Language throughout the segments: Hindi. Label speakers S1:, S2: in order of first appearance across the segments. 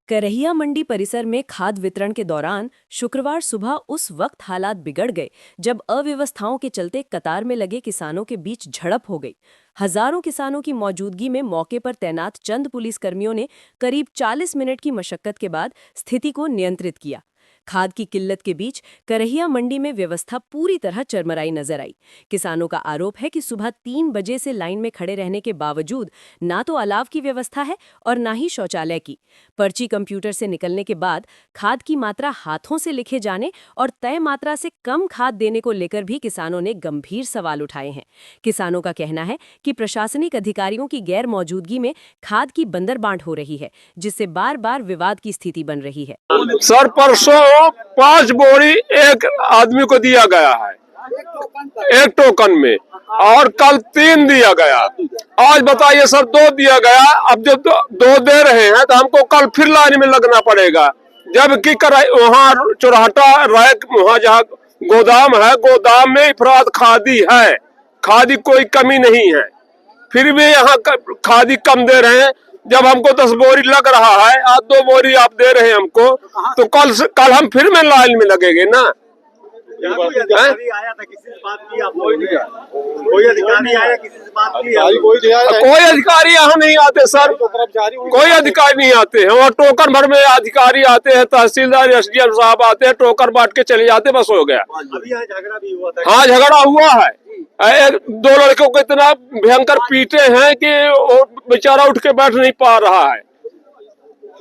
S1: करहिया मंडी परिसर में खाद वितरण के दौरान शुक्रवार सुबह उस वक्त हालात बिगड़ गए जब अव्यवस्थाओं के चलते कतार में लगे किसानों के बीच झड़प हो गई। हजारों किसानों की मौजूदगी में मौके पर तैनात चंद पुलिसकर्मियों ने करीब 40 मिनट की मशक्कत के बाद स्थिति को नियंत्रित किया। खाद की किल्लत के बीच करहिया मंडी में व्यवस्था पूरी तरह चरमराई नजर आई। किसानों का आरोप है कि सुबह 3 बजे से लाइन में खड़े रहने के बावजूद ना तो अलाव की व्यवस्था है और ना ही शौचालय की। पर्ची कंप्यूटर से निकलने के बाद खाद की मात्रा हाथों से लिखे जाने और तय मात्रा से कम खाद देने को लेकर भी किसानों ने गंभीर सवाल उठाए हैं। किसानों का कहना है कि प्रशासनिक अधिकारियों की गैर मौजूदगी में खाद की बंदरबांट हो रही है, जिससे बार बार विवाद की स्थिति बन रही है।
S2: सर, परसों 5 बोरी एक आदमी को दिया गया है एक टोकन में, और कल 3 दिया गया। आज बताइए सर, 2 दिया गया। अब जब 2 दे रहे हैं तो हमको कल फिर लाइन में लगना पड़ेगा, जबकि वहाँ चौराहा रैक, वहाँ जहाँ गोदाम है, गोदाम में इफरात खादी है, खादी कोई कमी नहीं है, फिर भी यहाँ खादी कम दे रहे हैं। जब हमको 10 बोरी लग रहा है, आज 2 बोरी आप दे रहे हैं हमको, तो कल हम फिर में लाइन में लगेंगे ना।
S3: कोई अधिकारी आया था, किसी से बात की आपने? कोई अधिकारी आया, किसी से बात की?
S2: कोई अधिकारी यहाँ नहीं आते सर, कोई अधिकारी नहीं आते हैं। और टोकन भर में अधिकारी आते हैं, तहसीलदार एसडीएम साहब आते हैं, टोकन बांट के चले जाते, बस हो गया।
S3: अभी यहाँ झगड़ा भी हुआ था।
S2: हाँ, झगड़ा हुआ है। 2 लड़कों को इतना भयंकर पीटे हैं कि वो बेचारा उठ के बैठ नहीं पा रहा है।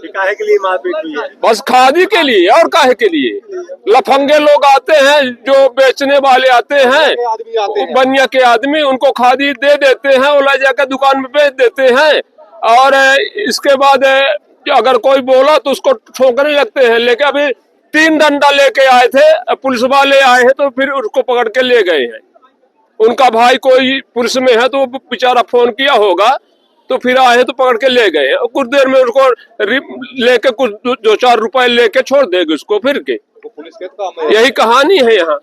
S3: काहे के लिए मारपीट हुई है?
S2: बस खादी के लिए, और काहे के लिए? लफंगे लोग आते हैं, जो बेचने वाले आते हैं, बनिया के आदमी, उनको खादी दे देते हैं, वो ले जाकर दुकान में बेच देते हैं, और इसके बाद अगर कोई बोला तो उसको ठोकने लगते हैं। लेकिन अभी 3 डंडा लेके आए थे, पुलिस वाले आए हैं तो फिर उसको पकड़ के ले गए हैं। उनका भाई कोई पुलिस में है, तो वो बेचारा फोन किया होगा, तो फिर आए तो पकड़ के ले गए। कुछ देर में उसको लेके कुछ 2-4 रुपए लेके छोड़ देंगे उसको फिर के। यही कहानी है यहाँ।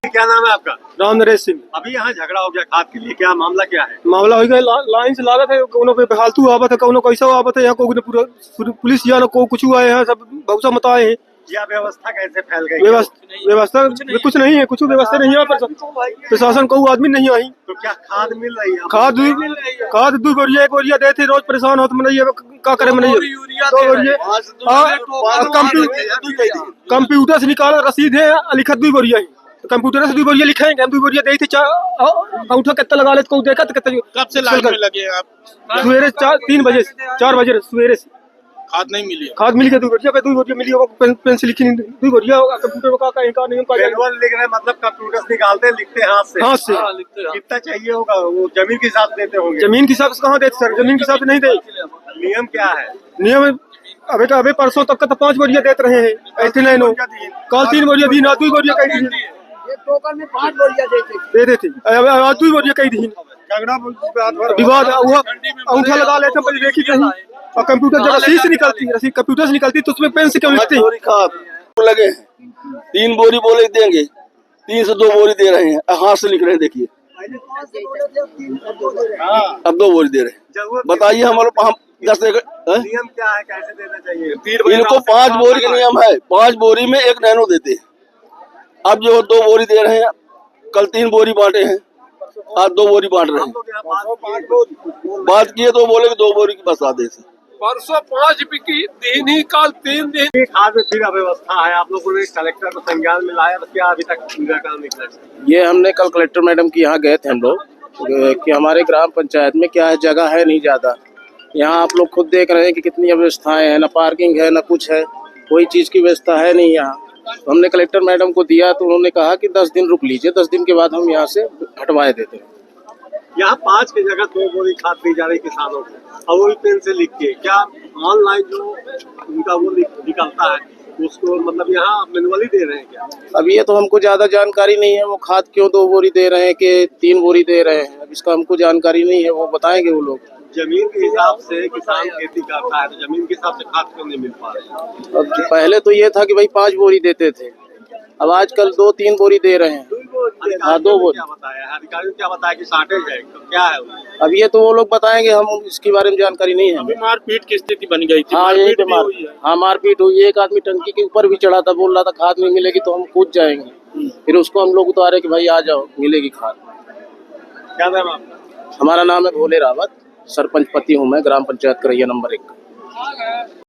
S3: क्या नाम है आपका?
S4: राम नरेश सिंह।
S3: अभी यहाँ झगड़ा हो गया खाद के लिए, क्या मामला क्या है?
S4: मामला हो गया, लाइन से लागत है, कोनो पे फालतू आवत है, कोनो कैसा आवत है। यहाँ को पूरा पुलिस या को कुछ आए हैं, सब बहुत सा मत आए हैं।
S3: यह व्यवस्था कैसे फैल गई?
S4: व्यवस्था कुछ नहीं है, कुछ व्यवस्था नहीं है। प्रशासन को आदमी नहीं आई।
S3: तो क्या खाद मिल रही है?
S4: खाद 2 बोरिया 1 बोरिया देते, रोज परेशान होते। मैंने क्या करे, मैंने 2 बोरिया कंप्यूटर से निकाल रसीद है, लिखत 2 बोरिया है, कंप्यूटर से 2 बोरिया लिखेंगे, 2 बोरिया देते। अंगूठा कितना लगा ले तो देखा तो कितना।
S5: कब से लाइन में लगे आप?
S4: सवेरे 3 बजे 4 बजे सवेरे से।
S5: खाद नहीं मिली?
S4: खाद मिल गया 2 बोरिया मिली होगा, पेन से लिखी 2 बोरिया कंप्यूटर का नहीं
S3: मैनुअल लिख रहे हैं, मतलब कंप्यूटर से निकालते हैं, लिखते हैं हाथ से। कितना चाहिए होगा? वो जमीन के हिसाब से देते होंगे।
S4: जमीन के हिसाब से कहाँ देते सर, जमीन के हिसाब से नहीं दे।
S3: नियम क्या है?
S4: नियम अबे परसों तक का तो 5 बोरिया देते रहे हैं, ऐसे नहीं नो। कल 3 बोरिया दी ना, 2 बोरिया कहीं दी,
S3: टोकन में 5 बोरिया
S4: दे देते, 2 बोरिया कहीं दी। विवाद हुआ, अंगूठा लगा लेते हैं, देखी कहीं। और कंप्यूटर जब रसीद से निकलती है, रसीद कंप्यूटर से निकलती है, तो उसमें पेन से क्यों लिखते हैं?
S6: खाद लगे 3 बोरी बोले देंगे, 3 से 2 बोरी दे रहे हैं, हाथ से लिख रहे हैं। देखिए अब 2 बोरी दे रहे हैं। बताइए हमारे 10
S3: नियम क्या है, कैसे देना चाहिए?
S6: इनको 5 बोरी का नियम है, 5 बोरी में 1 नैनो देते हैं। अब जो 2 बोरी दे रहे हैं, कल 3 बोरी बांटे हैं, आज 2 बोरी बांट रहे हैं। बात किए तो बोले कि 2 बोरी की बस आदेश है।
S2: परसों 5 की दिन ही, कल 3 दिन।
S3: खाद में फिर अव्यवस्था है, आप लोगों ने कलेक्टर को संज्ञान में लाया, क्या अभी तक निराकरण निकला?
S5: ये हमने कल कलेक्टर मैडम के यहाँ गए थे हम लोग, कि हमारे ग्राम पंचायत में क्या है, जगह है नहीं ज्यादा। यहाँ आप लोग खुद देख रहे हैं कि कितनी अव्यवस्थाएं हैं, ना पार्किंग है, ना कुछ है, कोई चीज की व्यवस्था है नहीं यहाँ। तो हमने कलेक्टर मैडम को दिया, तो उन्होंने कहा कि 10 दिन रुक लीजिए, 10 दिन के बाद हम यहाँ से हटवाए देते हैं।
S3: यहाँ 5 की जगह 2 बोरी खाद दी जा रही किसानों को, और वो भी पेन से लिख के। क्या ऑनलाइन जो उनका वो निकलता है उसको, मतलब यहाँ मैनुअली दे रहे हैं क्या?
S5: अब ये तो हमको ज्यादा जानकारी नहीं है, वो खाद क्यों 2 बोरी दे रहे हैं कि 3 बोरी दे रहे हैं, अब इसका हमको जानकारी नहीं है, वो बताएंगे वो लोग।
S3: जमीन के हिसाब से किसान खेती करता है, तो जमीन के हिसाब से खाद क्यों नहीं मिल पा रही?
S5: अब पहले तो ये था कि भाई 5 बोरी देते थे, अब आजकल 2-3 बोरी दे रहे हैं। हाँ, 2 बोरी।
S3: क्या बताया है अधिकारियों ने, क्या बताया कि शॉर्टेज है, तो क्या है वो?
S5: अब ये तो वो लोग बताएंगे, हम इसके बारे में जानकारी नहीं है।
S7: मारपीट की स्थिति बन गई थी।
S5: हाँ, यही
S7: मारपीट
S5: पे
S7: भी हुई है।
S5: हाँ, मारपीट हुई। एक आदमी टंकी के ऊपर भी चढ़ा था, बोल रहा था खाद नहीं मिलेगी तो हम कूद जाएंगे। फिर उसको हम लोग उतारे कि भाई आ जाओ, मिलेगी खाद।
S3: क्या नाम है आपका?
S5: हमारा नाम है भोले रावत, सरपंच पति हूँ मैं, ग्राम पंचायत करैया नंबर 1।